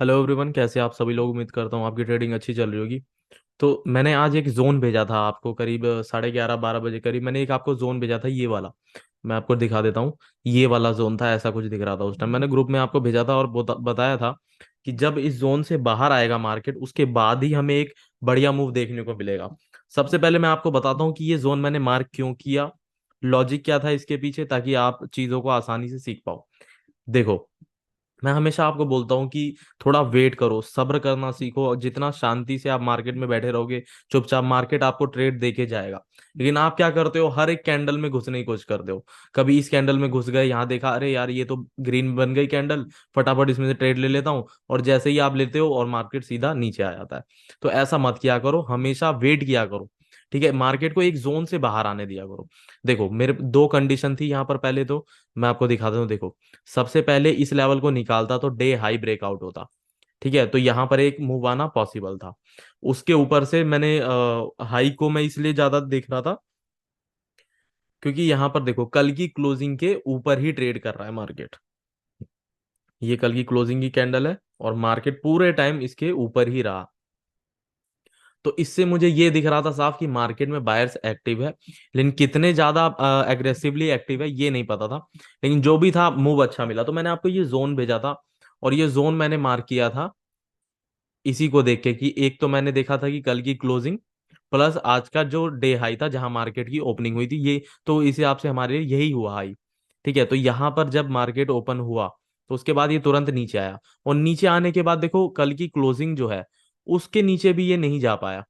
Hello everyone, कैसे आप सभी लोग। उम्मीद करता हूँ आपकी ट्रेडिंग अच्छी चल रही होगी। तो मैंने आज एक जोन भेजा था आपको, करीब 11:30 12 बजे करीब मैंने एक आपको जोन भेजा था, ये वाला। मैं आपको दिखा देता हूँ। ये वाला जोन था, ऐसा कुछ दिख रहा था उस टाइम। मैंने ग्रुप में आपको भेजा था और बताया था कि जब इस जोन से बाहर आएगा मार्केट, उसके बाद ही हमें एक बढ़िया मूव देखने को मिलेगा। सबसे पहले मैं आपको बताता हूँ कि ये जोन मैंने मार्क क्यों किया, लॉजिक क्या था इसके पीछे, ताकि आप चीजों को आसानी से सीख पाओ। देखो, मैं हमेशा आपको बोलता हूँ कि थोड़ा वेट करो, सब्र करना सीखो। और जितना शांति से आप मार्केट में बैठे रहोगे, चुपचाप, मार्केट आपको ट्रेड देके जाएगा। लेकिन आप क्या करते हो, हर एक कैंडल में घुसने की कोशिश करते हो। कभी इस कैंडल में घुस गए, यहाँ देखा, अरे यार ये तो ग्रीन बन गई कैंडल, फटाफट इसमें से ट्रेड ले लेता हूँ, और जैसे ही आप लेते हो और मार्केट सीधा नीचे आ जाता है। तो ऐसा मत किया करो, हमेशा वेट किया करो। ठीक है, मार्केट को एक जोन से बाहर आने दिया करो। देखो, मेरे दो कंडीशन थी यहाँ पर। पहले तो मैं आपको दिखाता हूँ। देखो, सबसे पहले इस लेवल को निकालता तो डे हाई ब्रेकआउट होता। ठीक है, तो यहां पर एक मूव आना पॉसिबल था। उसके ऊपर से मैंने हाई को मैं इसलिए ज्यादा देख रहा था, क्योंकि यहां पर देखो, कल की क्लोजिंग के ऊपर ही ट्रेड कर रहा है मार्केट। ये कल की क्लोजिंग की कैंडल है, और मार्केट पूरे टाइम इसके ऊपर ही रहा। तो इससे मुझे ये दिख रहा था साफ कि मार्केट में बायर्स एक्टिव है, लेकिन कितने ज्यादा एग्रेसिवली एक्टिव है ये नहीं पता था। लेकिन जो भी था, मूव अच्छा मिला। तो मैंने आपको ये जोन भेजा था, और ये जोन मैंने मार्क किया था इसी को देख के, कि एक तो मैंने देखा था कि कल की क्लोजिंग प्लस आज का जो डे हाई था, जहां मार्केट की ओपनिंग हुई थी, ये तो इस हिसाब से हमारे लिए यही हुआ हाई। ठीक है, तो यहां पर जब मार्केट ओपन हुआ, तो उसके बाद ये तुरंत नीचे आया। और नीचे आने के बाद देखो, कल की क्लोजिंग जो है, उसके नीचे भी ये नहीं जा पाया।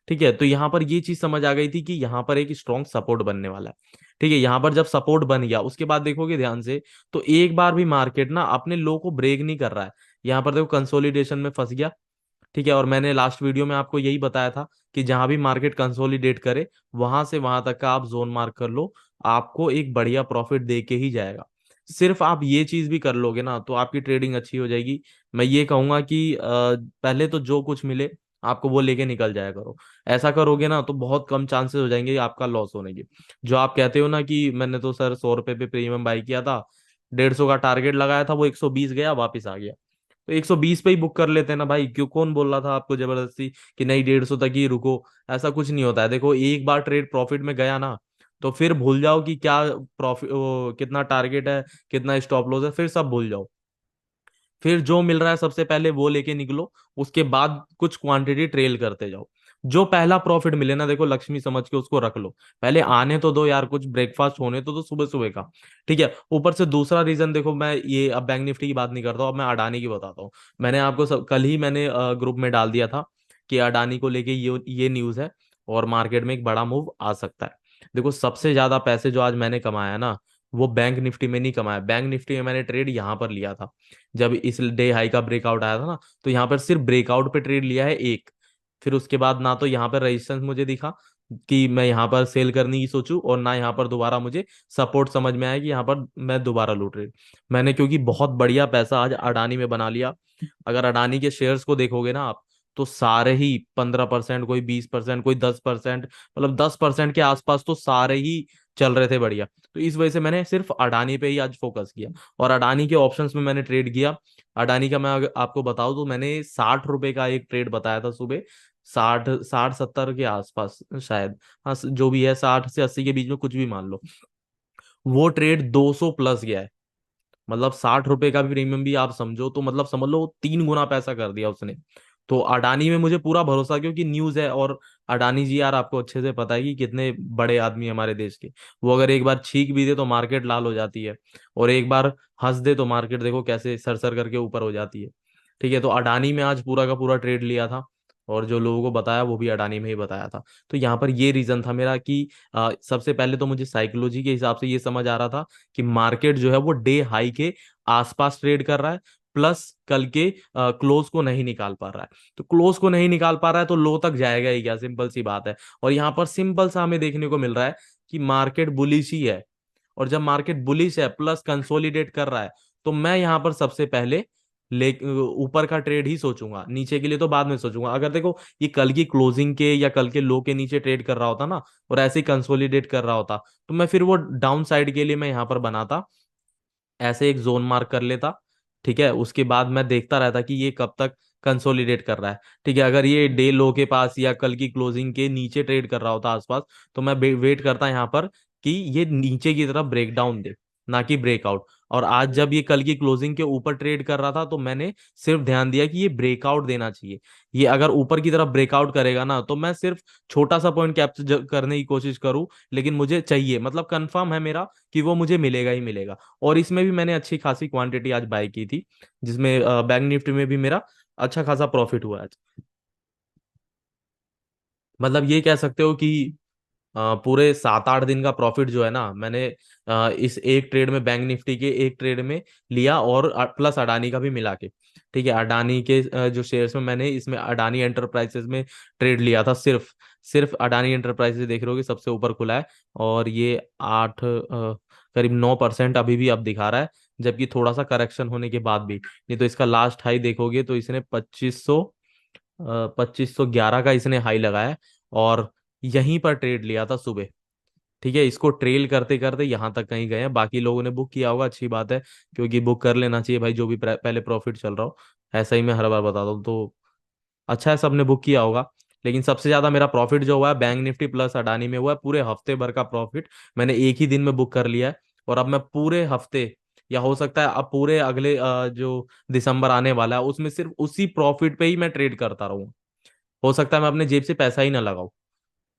ठीक है, तो यहाँ पर ये चीज समझ आ गई थी कि यहाँ पर एक स्ट्रॉन्ग सपोर्ट बनने वाला है। ठीक है, यहाँ पर जब सपोर्ट बन गया, उसके बाद देखोगे ध्यान से, तो एक बार भी मार्केट ना अपने लो को ब्रेक नहीं कर रहा है। यहाँ पर देखो, कंसोलिडेशन में फंस गया। ठीक है, और मैंने लास्ट वीडियो में आपको यही बताया था कि जहां भी मार्केट कंसोलिडेट करे, वहां से वहां तक का आप जोन मार्क कर लो, आपको एक बढ़िया प्रॉफिट दे के ही जाएगा। सिर्फ आप ये चीज भी कर लोगे ना, तो आपकी ट्रेडिंग अच्छी हो जाएगी। मैं ये कहूंगा कि पहले तो जो कुछ मिले आपको वो लेके निकल जाया करो। ऐसा करोगे ना, तो बहुत कम चांसेस हो जाएंगे आपका लॉस होने के। जो आप कहते हो ना कि मैंने तो सर 100 रुपए पे प्रीमियम बाई किया था, 150 का टारगेट लगाया था, वो 120 गया, वापिस आ गया। तो 120 पे ही बुक कर लेते हैं ना भाई। क्यों, कौन बोल रहा था आपको जबरदस्ती कि नहीं 150 तक ही रुको। ऐसा कुछ नहीं होता है। देखो, एक बार ट्रेड प्रॉफिट में गया ना, तो फिर भूल जाओ कि क्या प्रॉफिट, कितना टारगेट है, कितना स्टॉप लॉस है, फिर सब भूल जाओ। फिर जो मिल रहा है सबसे पहले वो लेके निकलो। उसके बाद कुछ क्वांटिटी ट्रेल करते जाओ। जो पहला प्रॉफिट मिले ना, देखो, लक्ष्मी समझ के उसको रख लो। पहले आने तो दो यार, कुछ ब्रेकफास्ट होने तो सुबह सुबह का। ठीक है, ऊपर से दूसरा रीजन देखो, मैं ये अब बैंक निफ्टी की बात नहीं करता हूँ, अब मैं अडानी की बताता हूँ। मैंने आपको कल ही मैंने ग्रुप में डाल दिया था कि अडानी को लेके ये न्यूज है, और मार्केट में एक बड़ा मूव आ सकता है। देखो, सबसे ज्यादा पैसे जो आज मैंने कमाया ना, वो बैंक निफ्टी में नहीं कमाया। बैंक निफ्टी में मैंने ट्रेड यहाँ पर लिया था, जब इस डे हाई का ब्रेकआउट आया था ना, तो यहाँ पर सिर्फ ब्रेकआउट पे ट्रेड लिया है एक। फिर उसके बाद ना तो यहाँ पर रेजिस्टेंस मुझे दिखा कि मैं यहाँ पर सेल करने की सोचूं, और ना यहाँ पर दोबारा मुझे सपोर्ट समझ में आया कि यहाँ पर मैं दोबारा लूट ट्रेड। मैंने क्योंकि बहुत बढ़िया पैसा आज अडानी में बना लिया। अगर अडानी के शेयर्स को देखोगे ना आप, तो सारे ही 15%, कोई 20%, कोई 10%, मतलब 10% के आसपास तो सारे ही चल रहे थे बढ़िया। तो इस वजह से मैंने सिर्फ अडानी पे ही आज फोकस किया, और अडानी के ऑप्शंस में मैंने ट्रेड किया। अडानी का मैं अगर आपको बताऊं, तो मैंने 60 रुपए का एक ट्रेड बताया था सुबह, 60 60 70 के आसपास शायद। हाँ, जो भी है, 60 से 80 के बीच में, कुछ भी मान लो। वो ट्रेड 200 प्लस गया है। मतलब 60 रुपए का भी प्रीमियम भी आप समझो, तो मतलब समझ लो 3 गुना पैसा कर दिया उसने। तो अडानी में मुझे पूरा भरोसा, क्योंकि न्यूज है। और अडानी जी यार, आपको अच्छे से पता है कि कितने बड़े आदमी है हमारे देश के। वो अगर एक बार छींक भी दे तो मार्केट लाल हो जाती है, और एक बार हंस दे तो मार्केट देखो कैसे सरसर करके ऊपर हो जाती है। ठीक है, तो अडानी में आज पूरा का पूरा ट्रेड लिया था, और जो लोगों को बताया वो भी अडानी में ही बताया था। तो यहाँ पर ये रीजन था मेरा कि सबसे पहले तो मुझे साइकोलॉजी के हिसाब से ये समझ आ रहा था कि मार्केट जो है वो डे हाई के आसपास ट्रेड कर रहा है, प्लस कल के क्लोज को नहीं निकाल पा रहा है। तो क्लोज को नहीं निकाल पा रहा है, तो लो तक जाएगा ही क्या, सिंपल सी बात है। और यहाँ पर सिंपल सा हमें देखने को मिल रहा है कि मार्केट बुलिश ही है। और जब मार्केट बुलिश है प्लस कंसोलिडेट कर रहा है, तो मैं यहाँ पर सबसे पहले ले ऊपर का ट्रेड ही सोचूंगा, नीचे के लिए तो बाद में सोचूंगा। अगर देखो, ये कल की क्लोजिंग के या कल के लो के नीचे ट्रेड कर रहा होता ना, और ऐसे ही कंसोलिडेट कर रहा होता, तो मैं फिर वो डाउन साइड के लिए मैं यहाँ पर बनाता, ऐसे एक जोन मार्क कर लेता। ठीक है, उसके बाद मैं देखता रहता कि ये कब तक कंसोलिडेट कर रहा है। ठीक है, अगर ये डे लो के पास या कल की क्लोजिंग के नीचे ट्रेड कर रहा होता आसपास, तो मैं वेट करता यहाँ पर कि ये नीचे की तरफ ब्रेक डाउन दे, ना कि ब्रेकआउट। और आज जब ये कल की क्लोजिंग के ऊपर ट्रेड कर रहा था, तो मैंने सिर्फ ध्यान दिया कि ये ब्रेकआउट देना चाहिए। ये अगर ऊपर की तरफ ब्रेकआउट करेगा ना, तो मैं सिर्फ छोटा सा पॉइंट कैप्चर करने की कोशिश करूं, लेकिन मुझे चाहिए, मतलब कंफर्म है मेरा कि वो मुझे मिलेगा ही मिलेगा। और इसमें भी मैंने अच्छी खासी क्वांटिटी आज बाय की थी, जिसमें बैंक निफ्टी में भी मेरा अच्छा खासा प्रॉफिट हुआ आज। मतलब ये कह सकते हो कि पूरे 7-8 दिन का प्रॉफिट जो है ना, मैंने इस एक ट्रेड में, बैंक निफ्टी के एक ट्रेड में लिया, और प्लस अडानी का भी मिला के। ठीक है, अडानी के जो शेयर्स में, मैंने इसमें अडानी एंटरप्राइजेस में ट्रेड लिया था। सिर्फ सिर्फ अडानी एंटरप्राइजेस देख रहे हो कि सबसे ऊपर खुला है, और ये करीब 9% अभी भी अब दिखा रहा है, जबकि थोड़ा सा करेक्शन होने के बाद भी। नहीं तो इसका लास्ट हाई देखोगे तो इसने 2511 का इसने हाई लगाया है, और यहीं पर ट्रेड लिया था सुबह। ठीक है, इसको ट्रेल करते करते यहाँ तक कहीं गए हैं। बाकी लोगों ने बुक किया होगा, अच्छी बात है, क्योंकि बुक कर लेना चाहिए भाई, जो भी पहले प्रॉफिट चल रहा हो। ऐसा ही मैं हर बार बताता हूँ, तो अच्छा है सबने बुक किया होगा। लेकिन सबसे ज्यादा मेरा प्रॉफिट जो हुआ है बैंक निफ्टी प्लस अडानी में हुआ है। पूरे हफ्ते भर का प्रॉफिट मैंने एक ही दिन में बुक कर लिया है। और अब मैं पूरे हफ्ते, या हो सकता है अब पूरे अगले जो दिसंबर आने वाला है, उसमें सिर्फ उसी प्रॉफिट पे ही मैं ट्रेड करता रहूँ। हो सकता है मैं अपने जेब से पैसा ही ना लगाऊं।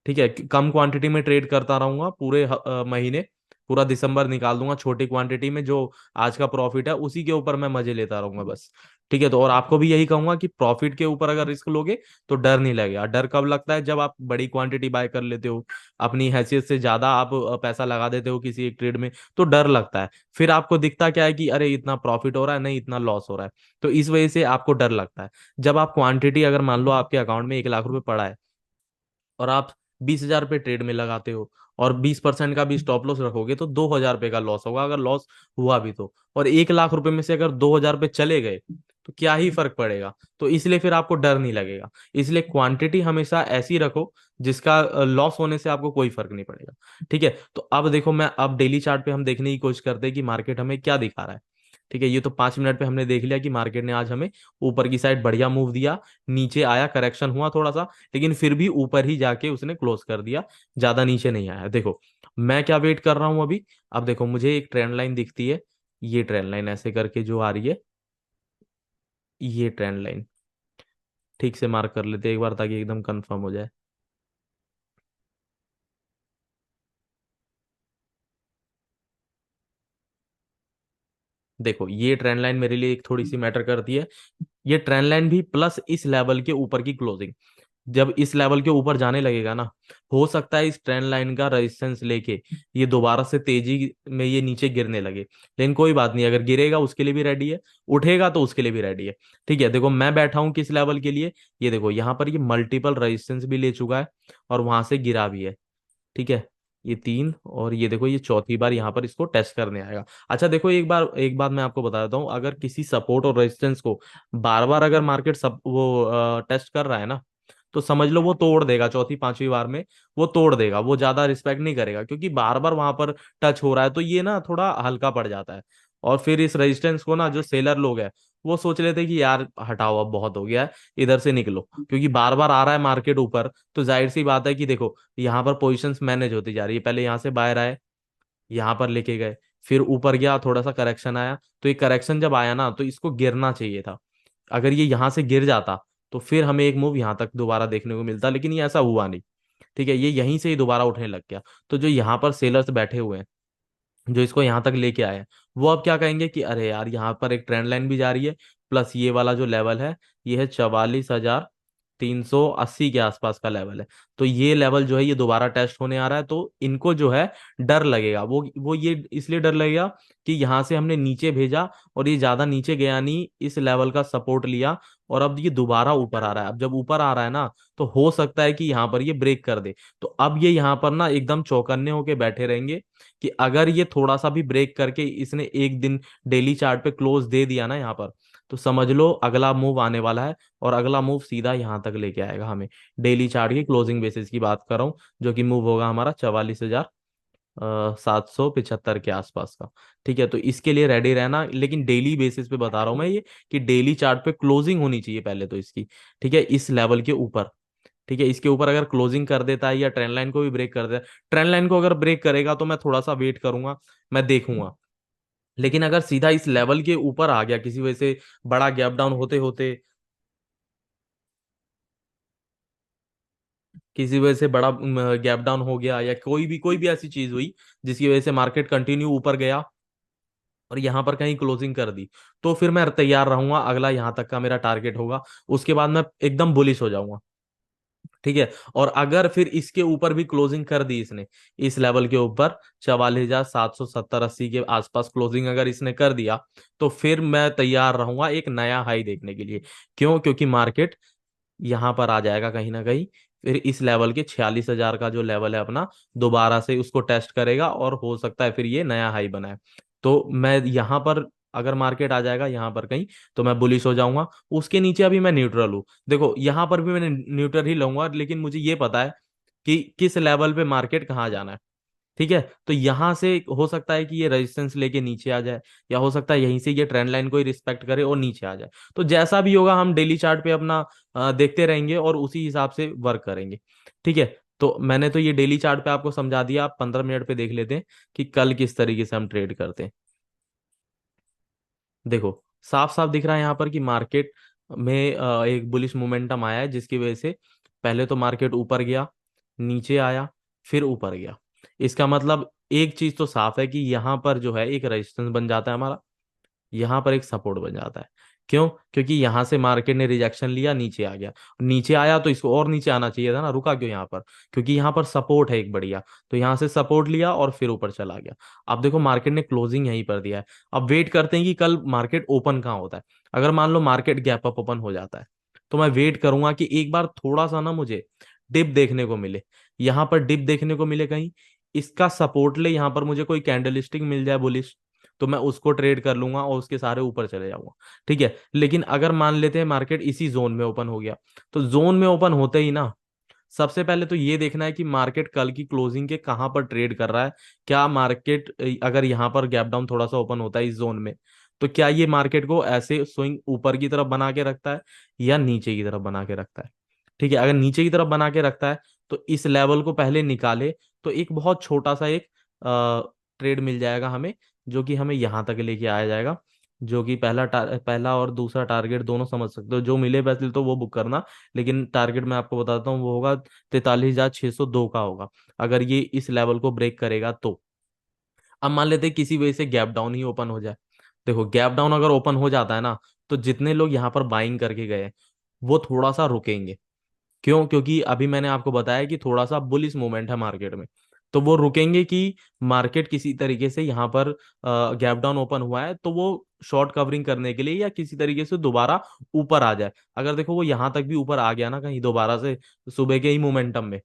ठीक है, कम क्वांटिटी में ट्रेड करता रहूंगा पूरे महीने। पूरा दिसंबर निकाल दूंगा छोटी क्वांटिटी में, जो आज का प्रॉफिट है उसी के ऊपर मैं मजे लेता रहूंगा बस। ठीक है, तो और आपको भी यही कहूंगा कि प्रॉफिट के ऊपर अगर रिस्क लोगे तो डर नहीं लगेगा। डर कब लगता है? जब आप बड़ी क्वांटिटी बाय कर लेते हो, अपनी हैसियत से ज्यादा आप पैसा लगा देते हो किसी एक ट्रेड में, तो डर लगता है। फिर आपको दिखता क्या है कि अरे इतना प्रॉफिट हो रहा है, नहीं इतना लॉस हो रहा है, तो इस वजह से आपको डर लगता है। जब आप क्वांटिटी, अगर मान लो आपके अकाउंट में 1 लाख रुपए पड़ा है, और आप 20,000 रुपये ट्रेड में लगाते हो, और 20% का भी स्टॉप लॉस रखोगे, तो 2,000 रुपये का लॉस होगा, अगर लॉस हुआ भी तो। और 1 लाख रुपए में से अगर 2,000 रुपये चले गए, तो क्या ही फर्क पड़ेगा? तो इसलिए फिर आपको डर नहीं लगेगा। इसलिए क्वांटिटी हमेशा ऐसी रखो जिसका लॉस होने से आपको कोई फर्क नहीं पड़ेगा। ठीक है, तो अब देखो, मैं अब डेली चार्ट पे हम देखने की कोशिश करते हैं कि मार्केट हमें क्या दिखा रहा है। ठीक है, ये तो 5 मिनट पे हमने देख लिया कि मार्केट ने आज हमें ऊपर की साइड बढ़िया मूव दिया, नीचे आया, करेक्शन हुआ थोड़ा सा, लेकिन फिर भी ऊपर ही जाके उसने क्लोज कर दिया, ज्यादा नीचे नहीं आया। देखो मैं क्या वेट कर रहा हूं अभी। अब देखो, मुझे एक ट्रेंड लाइन दिखती है, ये ट्रेंड लाइन ऐसे करके जो आ रही है, ये ट्रेंड लाइन ठीक से मार्क कर लेते हैं एक बार, ताकि एकदम कंफर्म हो जाए। देखो ये ट्रेंड लाइन मेरे लिए एक थोड़ी सी मैटर करती है। ये ट्रेंड लाइन भी प्लस इस लेवल के ऊपर की क्लोजिंग, जब इस लेवल के ऊपर जाने लगेगा ना, हो सकता है इस ट्रेंड लाइन का रेजिस्टेंस लेके ये दोबारा से तेजी में ये नीचे गिरने लगे। लेकिन कोई बात नहीं, अगर गिरेगा उसके लिए भी रेडी है, उठेगा तो उसके लिए भी रेडी है। ठीक है, देखो मैं बैठा हूं किस लेवल के लिए। ये देखो यहाँ पर ये मल्टीपल रेजिस्टेंस भी ले चुका है, और वहां से गिरा भी है। ठीक है, ये तीन, और ये देखो ये चौथी बार यहाँ पर इसको टेस्ट करने आएगा। अच्छा देखो, एक बात मैं आपको बता देता हूँ, अगर किसी सपोर्ट और रेजिस्टेंस को बार बार अगर मार्केट सब वो टेस्ट कर रहा है ना, तो समझ लो वो तोड़ देगा चौथी पांचवी बार में। वो तोड़ देगा, वो ज्यादा रिस्पेक्ट नहीं करेगा, क्योंकि बार बार वहां पर टच हो रहा है, तो ये ना थोड़ा हल्का पड़ जाता है। और फिर इस रेजिस्टेंस को ना, जो सेलर लोग हैं, वो सोच लेते हैं कि यार हटाओ, अब बहुत हो गया है, इधर से निकलो, क्योंकि बार बार आ रहा है मार्केट ऊपर। तो जाहिर सी बात है कि देखो, यहाँ पर पोजीशंस मैनेज होती जा रही है। पहले यहाँ से बाहर आए, यहाँ पर लेके गए, फिर ऊपर गया, थोड़ा सा करेक्शन आया, तो ये करेक्शन जब आया ना, तो इसको गिरना चाहिए था। अगर ये यहाँ से गिर जाता, तो फिर हमें एक मूव यहाँ तक दोबारा देखने को मिलता, लेकिन ये ऐसा हुआ नहीं। ठीक है, ये यहीं से ही दोबारा उठने लग गया। तो जो यहाँ पर सेलर्स बैठे हुए हैं, जो इसको यहाँ तक लेके आए हैं, वो अब क्या कहेंगे कि अरे यार, यहाँ पर एक ट्रेंड लाइन भी जा रही है, प्लस ये वाला जो लेवल है, ये है 44,380 के आसपास का लेवल है। तो ये लेवल जो है, ये दोबारा टेस्ट होने आ रहा है, तो इनको जो है डर लगेगा। वो ये इसलिए डर लगेगा कि यहाँ से हमने नीचे भेजा, और ये ज्यादा नीचे गया नहीं, इस लेवल का सपोर्ट लिया, और अब ये दोबारा ऊपर आ रहा है। अब जब ऊपर आ रहा है ना, तो हो सकता है कि यहाँ पर ये ब्रेक कर दे। तो अब ये यहाँ पर ना एकदम चौकन्ने होके बैठे रहेंगे, कि अगर ये थोड़ा सा भी ब्रेक करके इसने एक दिन डेली चार्ट पे क्लोज दे दिया ना यहाँ पर, तो समझ लो अगला मूव आने वाला है, और अगला मूव सीधा यहाँ तक लेके आएगा हमें। डेली चार्ट की क्लोजिंग बेसिस की बात कर रहा हूँ, जो कि मूव होगा हमारा 44,000 775 के आसपास का। ठीक है, तो इसके लिए रेडी रहना, लेकिन डेली बेसिस पे बता रहा हूं मैं ये, कि डेली चार्ट पे क्लोजिंग होनी चाहिए पहले तो इसकी। ठीक है, इस लेवल के ऊपर। ठीक है, इसके ऊपर अगर क्लोजिंग कर देता है या ट्रेंड लाइन को भी ब्रेक कर देता है, ट्रेंड लाइन को अगर ब्रेक करेगा तो मैं थोड़ा सा वेट करूंगा, मैं देखूंगा। लेकिन अगर सीधा इस लेवल के ऊपर आ गया किसी वजह से, बड़ा गैप डाउन होते होते, किसी वजह से बड़ा गैप डाउन हो गया, या कोई भी ऐसी चीज हुई जिसकी वजह से मार्केट कंटिन्यू ऊपर गया और यहां पर कहीं क्लोजिंग कर दी, तो फिर मैं तैयार रहूंगा, अगला यहां तक का मेरा टारगेट होगा, उसके बाद मैं एकदम बुलिश हो जाऊंगा। ठीक है, और अगर फिर इसके ऊपर भी क्लोजिंग कर दी इसने, इस लेवल के ऊपर 44,770-80 के आसपास क्लोजिंग अगर इसने कर दिया, तो फिर मैं तैयार रहूंगा एक नया हाई देखने के लिए। क्यों? क्योंकि मार्केट यहां पर आ जाएगा कहीं ना कहीं, फिर इस लेवल के 46,000 का जो लेवल है अपना, दोबारा से उसको टेस्ट करेगा और हो सकता है फिर ये नया हाई बनाए। तो मैं यहां पर, अगर मार्केट आ जाएगा यहां पर कहीं, तो मैं बुलिश हो जाऊंगा। उसके नीचे अभी मैं न्यूट्रल हूं, देखो यहां पर भी मैंने न्यूट्रल ही लूंगा, लेकिन मुझे ये पता है कि किस लेवल पे मार्केट कहाँ जाना है। ठीक है, तो यहां से हो सकता है कि ये रेजिस्टेंस लेके नीचे आ जाए, या हो सकता है यहीं से ये ट्रेंड लाइन को ही रिस्पेक्ट करे और नीचे आ जाए। तो जैसा भी होगा हम डेली चार्ट पे अपना देखते रहेंगे और उसी हिसाब से वर्क करेंगे। ठीक है, तो मैंने तो ये डेली चार्ट पे आपको समझा दिया, आप 15 मिनट पे देख लेते हैं कि कल किस तरीके से हम ट्रेड करते हैं। देखो, साफ साफ दिख रहा है यहाँ पर कि मार्केट में एक बुलिश मोमेंटम आया है, जिसकी वजह से पहले तो मार्केट ऊपर गया, नीचे आया, फिर ऊपर गया। इसका मतलब एक चीज तो साफ है कि यहाँ पर जो है एक रेजिस्टेंस बन जाता है हमारा, यहाँ पर एक सपोर्ट बन जाता है। क्यों? क्योंकि यहाँ से मार्केट ने रिजेक्शन लिया, नीचे आ गया, नीचे आया तो इसको और नीचे आना चाहिए था ना, रुका क्यों यहाँ पर? क्योंकि यहाँ पर सपोर्ट है एक बढ़िया, तो यहाँ से सपोर्ट लिया और फिर ऊपर चला गया। अब देखो मार्केट ने क्लोजिंग यहीं पर दिया है, अब वेट करते हैं कि कल मार्केट ओपन कहाँ होता है। अगर मान लो मार्केट गैप अप ओपन हो जाता है, तो मैं वेट करूंगा कि एक बार थोड़ा सा ना मुझे डिप देखने को मिले, यहाँ पर डिप देखने को मिले कहीं, इसका सपोर्ट ले, यहाँ पर मुझे कोई कैंडलस्टिक मिल जाए बुलिश, तो मैं उसको ट्रेड कर लूंगा और उसके सारे ऊपर चले जाऊंगा। ठीक है, लेकिन अगर मान लेते हैं मार्केट इसी जोन में ओपन हो गया, तो जोन में ओपन होते ही ना, सबसे पहले तो ये देखना है कि मार्केट कल की क्लोजिंग के कहाँ पर ट्रेड कर रहा है। क्या मार्केट अगर यहाँ पर गैप डाउन थोड़ा सा ओपन होता है इस जोन में, तो क्या ये मार्केट को ऐसे स्विंग ऊपर की तरफ बना के रखता है या नीचे की तरफ बना के रखता है? ठीक है, अगर नीचे की तरफ बना के रखता है, तो इस लेवल को पहले निकाले, तो एक बहुत छोटा सा एक ट्रेड मिल जाएगा हमें, जो कि हमें यहाँ तक लेके आया जाएगा, जो कि पहला और दूसरा टारगेट दोनों समझ सकते हो, जो मिले वैसे तो वो बुक करना, लेकिन टारगेट मैं आपको बताता हूँ वो होगा 43,602 का होगा, अगर ये इस लेवल को ब्रेक करेगा तो। अब मान लेते हैं किसी वजह से गैप डाउन ही ओपन हो जाए, देखो गैप डाउन अगर ओपन हो जाता है ना, तो जितने लोग यहाँ पर बाइंग करके गए वो थोड़ा सा रुकेंगे। क्यों? क्योंकि अभी मैंने आपको बताया कि थोड़ा सा बुलिश मूवमेंट है मार्केट में, तो वो रुकेंगे कि मार्केट किसी तरीके से यहाँ पर गैप डाउन ओपन हुआ है तो वो शॉर्ट कवरिंग करने के लिए या किसी तरीके से दोबारा ऊपर आ जाए। अगर देखो वो यहाँ तक भी ऊपर आ गया ना कहीं दोबारा से सुबह के ही मोमेंटम में,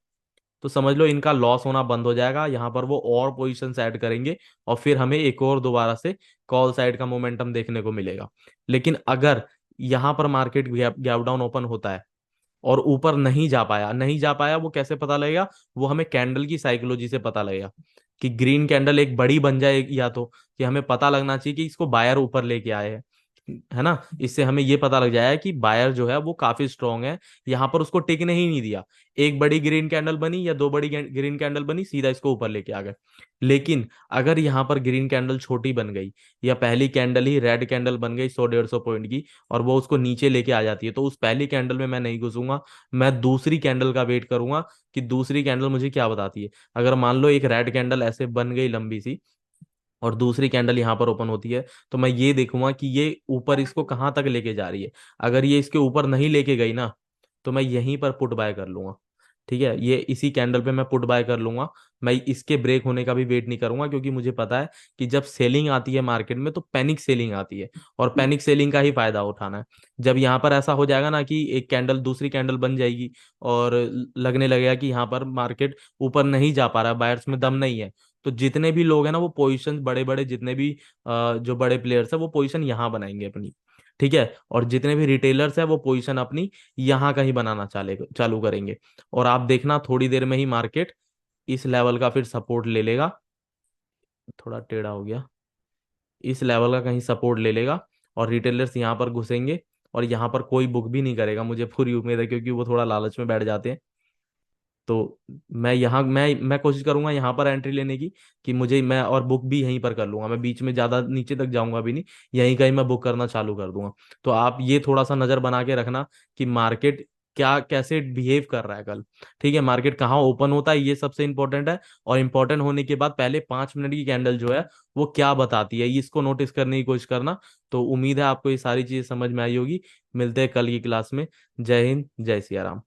तो समझ लो इनका लॉस होना बंद हो जाएगा, यहाँ पर वो और पोजीशंस ऐड करेंगे और फिर हमें एक और दोबारा से कॉल साइड का मोमेंटम देखने को मिलेगा। लेकिन अगर यहाँ पर market gap gap down open होता है और ऊपर नहीं जा पाया, वो कैसे पता लगेगा? वो हमें कैंडल की साइकोलॉजी से पता लगेगा, कि ग्रीन कैंडल एक बड़ी बन जाए या तो, कि हमें पता लगना चाहिए कि इसको बायर ऊपर लेके आए हैं, है ना, इससे हमें ये पता लग जाए कि बायर जो है वो काफी स्ट्रांग है, यहाँ पर उसको टिकने ही नहीं दिया, एक बड़ी ग्रीन कैंडल बनी या दो बड़ी ग्रीन कैंडल बनी, सीधा इसको ऊपर लेके आ गए। लेकिन अगर यहाँ पर ग्रीन कैंडल छोटी बन गई, या पहली कैंडल ही रेड कैंडल बन गई 100-150 पॉइंट की, और वो उसको नीचे लेके आ जाती है, तो उस पहली कैंडल में मैं नहीं घुसूंगा, मैं दूसरी कैंडल का वेट करूंगा कि दूसरी कैंडल मुझे क्या बताती है। अगर मान लो एक रेड कैंडल ऐसे बन गई लंबी सी, और दूसरी कैंडल यहाँ पर ओपन होती है, तो मैं ये देखूंगा कि ये ऊपर इसको कहाँ तक लेके जा रही है। अगर ये इसके ऊपर नहीं लेके गई ना, तो मैं यहीं पर पुट बाय कर लूंगा। ठीक है, ये इसी कैंडल पे मैं पुट बाय कर लूंगा, मैं इसके ब्रेक होने का भी वेट नहीं करूंगा, क्योंकि मुझे पता है कि जब सेलिंग आती है मार्केट में तो पैनिक सेलिंग आती है, और पैनिक सेलिंग का ही फायदा उठाना है। जब यहाँ पर ऐसा हो जाएगा ना कि एक कैंडल दूसरी कैंडल बन जाएगी और लगने लगेगा कि यहाँ पर मार्केट ऊपर नहीं जा पा रहा, बायर्स में दम नहीं है, तो जितने भी लोग हैं ना वो पोजीशन बड़े बड़े, जितने भी जो बड़े प्लेयर्स है वो पोजीशन यहाँ बनाएंगे अपनी। ठीक है, और जितने भी रिटेलर्स है वो पोजीशन अपनी यहाँ का ही बनाना चालू करेंगे। और आप देखना थोड़ी देर में ही मार्केट इस लेवल का फिर सपोर्ट ले लेगा, थोड़ा टेढ़ा हो गया, इस लेवल का कहीं सपोर्ट ले लेगा, और रिटेलर्स यहाँ पर घुसेंगे, और यहाँ पर कोई बुक भी नहीं करेगा, मुझे पूरी उम्मीद है, क्योंकि वो थोड़ा लालच में बैठ जाते हैं। तो मैं कोशिश करूंगा यहाँ पर एंट्री लेने की, कि मुझे मैं और बुक भी यहीं पर कर लूंगा, मैं बीच में ज्यादा नीचे तक जाऊंगा भी नहीं, यहीं कहीं मैं बुक करना चालू कर दूंगा। तो आप ये थोड़ा सा नजर बना के रखना कि मार्केट क्या कैसे बिहेव कर रहा है कल। ठीक है, मार्केट कहाँ ओपन होता है ये सबसे इंपॉर्टेंट है, और इंपॉर्टेंट होने के बाद पहले 5 मिनट की कैंडल जो है वो क्या बताती है, इसको नोटिस करने की कोशिश करना। तो उम्मीद है आपको ये सारी चीजें समझ में आई होगी। मिलते हैं कल की क्लास में। जय हिंद, जय सिया राम।